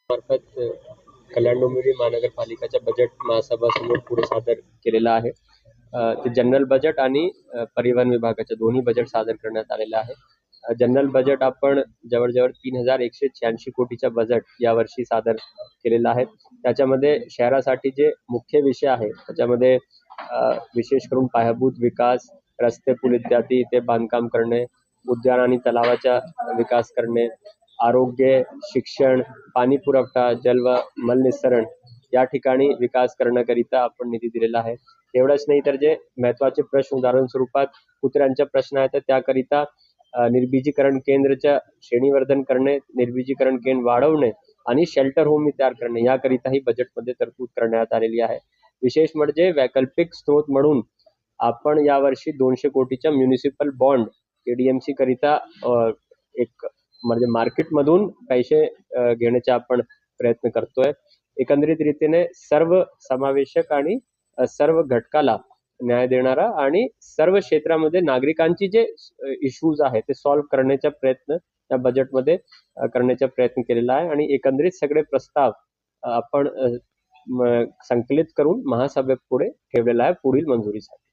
मार्फत कल्याण डोंबिवली महानगरपालिकाच्या बजेट महासभासमोर पुढे सादर केलेला आहे. ते जनरल बजेट आणि परिवहन विभागाचे दोन्ही बजेट सादर करण्यात आलेले आहे. जनरल बजेट आपण जवळजवळ 3186 कोटीचा बजेट यावर्षी सादर केलेला आहे. त्याच्यामध्ये शहरासाठी जे मुख्य विषय आहे त्याच्यामध्ये विशेष करून पायाभूत विकास, रस्ते पूल इत्यादी ते बांधकाम करणे, उद्यान आणि तलावाचा विकास करणे, आरोग्य, शिक्षण, पाणी पुरवठा, जल व मल निस्सरण या ठिकाणी विकास करण्याकरिता आपण निधी दिलेला आहे. एवढंच नाही तर जे महत्वाचे प्रश्न उदाहरण स्वरूपात कुत्र्यांच्या प्रश्न आहेत त्याकरिता निर्बीजीकरण केंद्राच्या श्रेणीवर्धन करणे, निर्बीजीकरण केंद्र वाढवणे आणि शेल्टर होम तयार करणे याकरिताही बजेटमध्ये तरतूद करण्यात आलेली आहे. विशेष म्हणजे वैकल्पिक स्रोत म्हणून आपण यावर्षी 200 कोटीच्या म्युनिसिपल बॉन्ड एडीएमसी करिता एक म्हणजे मार्केटमधून पैसे घेण्याचा आपण प्रयत्न करतोय. एकंदरीत रीतीने सर्व समावेशक आणि सर्व घटकाला न्याय देणारा आणि सर्व क्षेत्रामध्ये नागरिकांची जे इश्यूज आहेत ते सॉल्व्ह करण्याचा प्रयत्न या बजेटमध्ये करण्याचा प्रयत्न केलेला आहे आणि एकंदरीत सगळे प्रस्ताव आपण संकलित करून महासभेपुढे ठेवलेला आहे पुढील मंजुरीसाठी.